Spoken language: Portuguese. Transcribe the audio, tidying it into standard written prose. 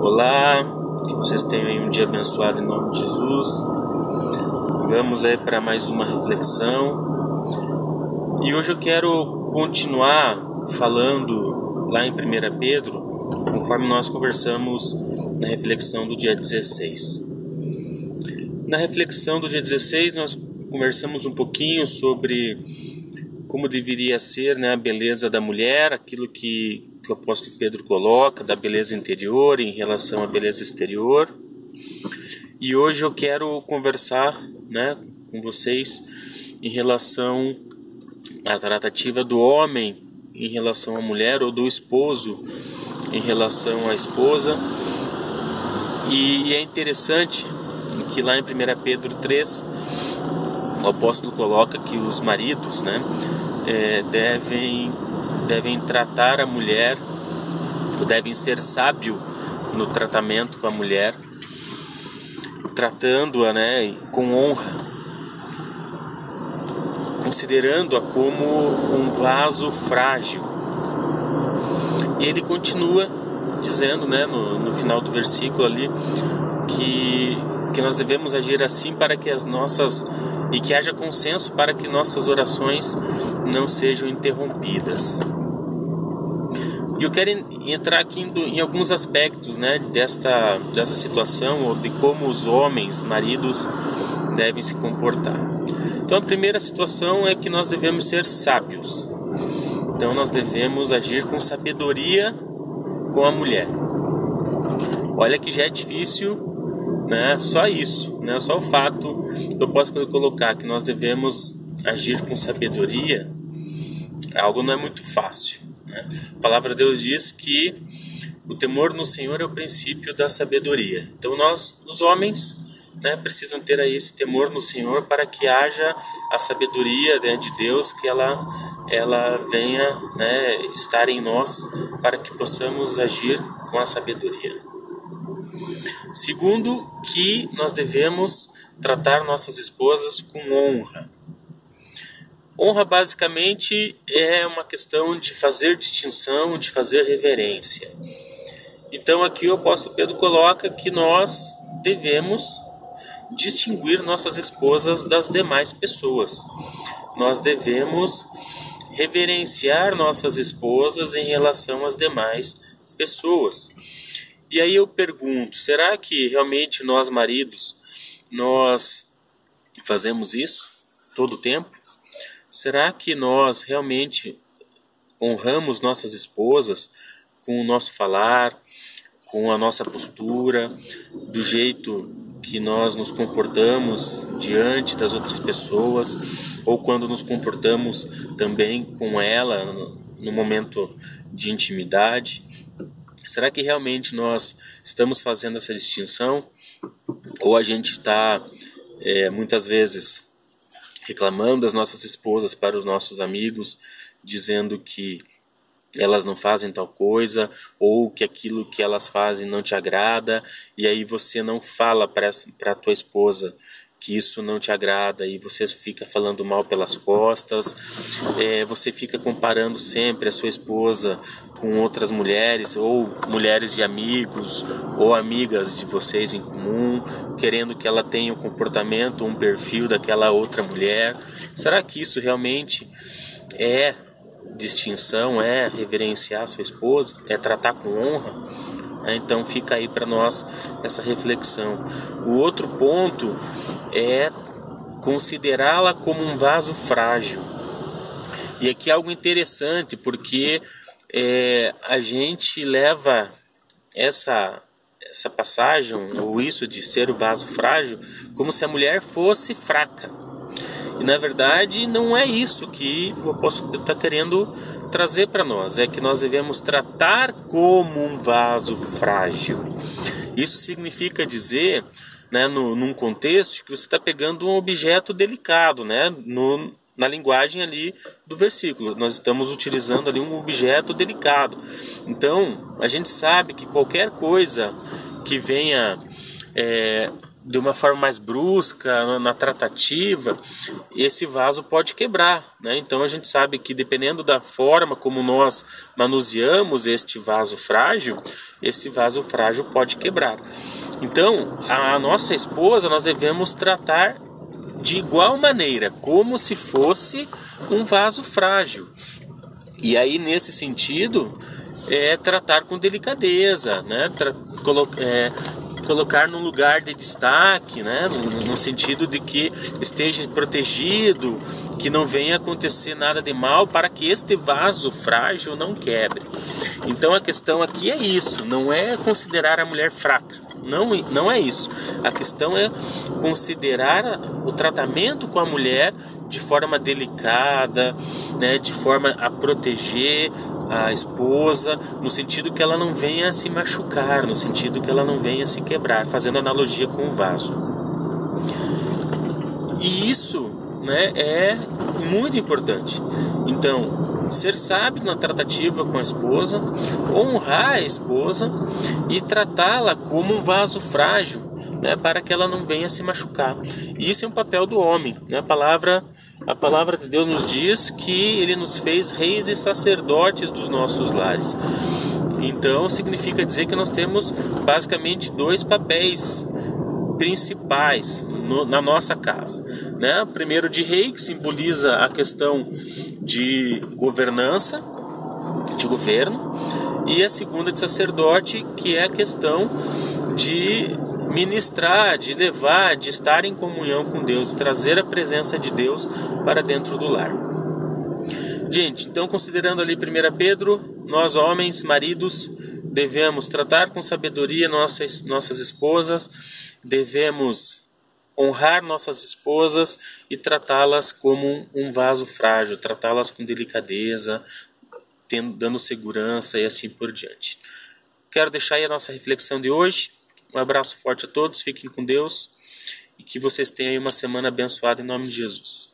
Olá, que vocês tenham aí um dia abençoado em nome de Jesus. Vamos aí para mais uma reflexão. E hoje eu quero continuar falando lá em 1 Pedro, conforme nós conversamos na reflexão do dia 16. Na reflexão do dia 16 nós conversamos um pouquinho sobre como deveria ser, né, a beleza da mulher, aquilo que o apóstolo Pedro coloca, da beleza interior em relação à beleza exterior. E hoje eu quero conversar, né, com vocês em relação à tratativa do homem em relação à mulher, ou do esposo em relação à esposa. E é interessante que lá em 1 Pedro 3, o apóstolo coloca que os maridos, né, devem tratar a mulher, devem ser sábios no tratamento com a mulher, tratando-a, né, com honra, considerando-a como um vaso frágil. E ele continua dizendo, né, no final do versículo ali, que nós devemos agir assim para que e que haja consenso para que nossas orações não sejam interrompidas. E eu quero entrar aqui em alguns aspectos, né, dessa situação, ou de como os homens, maridos, devem se comportar. Então a primeira situação é que nós devemos ser sábios. Então nós devemos agir com sabedoria com a mulher. Olha que já é difícil, né? Só isso, né? Só o fato eu posso colocar que nós devemos agir com sabedoria, algo não é muito fácil, né? A palavra de Deus diz que o temor no Senhor é o princípio da sabedoria. Então nós, os homens, né, precisam ter aí esse temor no Senhor para que haja a sabedoria, né, de Deus, que ela venha, né, estar em nós para que possamos agir com a sabedoria. Segundo, que nós devemos tratar nossas esposas com honra. Honra basicamente é uma questão de fazer distinção, de fazer reverência. Então aqui o apóstolo Pedro coloca que nós devemos distinguir nossas esposas das demais pessoas. Nós devemos reverenciar nossas esposas em relação às demais pessoas. E aí eu pergunto, será que realmente nós maridos, nós fazemos isso todo o tempo? Será que nós realmente honramos nossas esposas com o nosso falar, com a nossa postura, do jeito que nós nos comportamos diante das outras pessoas, ou quando nos comportamos também com ela no momento de intimidade? Será que realmente nós estamos fazendo essa distinção? Ou a gente está muitas vezes reclamando das nossas esposas para os nossos amigos, dizendo que elas não fazem tal coisa, ou que aquilo que elas fazem não te agrada, e aí você não fala para a tua esposa que isso não te agrada, e você fica falando mal pelas costas, você fica comparando sempre a sua esposa com outras mulheres, ou mulheres de amigos, ou amigas de vocês em comum, querendo que ela tenha um comportamento, um perfil daquela outra mulher. Será que isso realmente é distinção, é reverenciar a sua esposa, é tratar com honra? Então fica aí para nós essa reflexão. O outro ponto é considerá-la como um vaso frágil. E aqui é algo interessante, porque a gente leva essa passagem, ou isso de ser o vaso frágil, como se a mulher fosse fraca. E na verdade não é isso que o apóstolo está querendo trazer para nós. É que nós devemos tratar como um vaso frágil. Isso significa dizer, né, num contexto, que você está pegando um objeto delicado, né, na linguagem ali do versículo. Nós estamos utilizando ali um objeto delicado. Então a gente sabe que qualquer coisa que venha de uma forma mais brusca, na tratativa, esse vaso pode quebrar, né? Então a gente sabe que dependendo da forma como nós manuseamos este vaso frágil, esse vaso frágil pode quebrar. Então a nossa esposa nós devemos tratar de igual maneira, como se fosse um vaso frágil. E aí nesse sentido tratar com delicadeza, né? Colocar num lugar de destaque, né? No sentido de que esteja protegido, que não venha acontecer nada de mal para que este vaso frágil não quebre. Então a questão aqui é isso, não é considerar a mulher fraca, não é isso. A questão é considerar o tratamento com a mulher de forma delicada, né, de forma a proteger a esposa, no sentido que ela não venha se machucar, no sentido que ela não venha se quebrar, fazendo analogia com o vaso. E isso, né, é muito importante. Então, ser sábio na tratativa com a esposa, honrar a esposa e tratá-la como um vaso frágil, né, para que ela não venha se machucar. E isso é um papel do homem, né? A palavra de Deus nos diz que Ele nos fez reis e sacerdotes dos nossos lares. Então significa dizer que nós temos basicamente dois papéis principais na nossa casa, né? O primeiro de rei, que simboliza a questão de governança, de governo, e a segunda de sacerdote, que é a questão de ministrar, de levar, de estar em comunhão com Deus e trazer a presença de Deus para dentro do lar. Gente, então considerando ali 1 Pedro, nós homens, maridos, devemos tratar com sabedoria nossas esposas, devemos honrar nossas esposas e tratá-las como um vaso frágil, tratá-las com delicadeza, dando segurança e assim por diante. Quero deixar aí a nossa reflexão de hoje. Um abraço forte a todos, fiquem com Deus e que vocês tenham aí uma semana abençoada em nome de Jesus.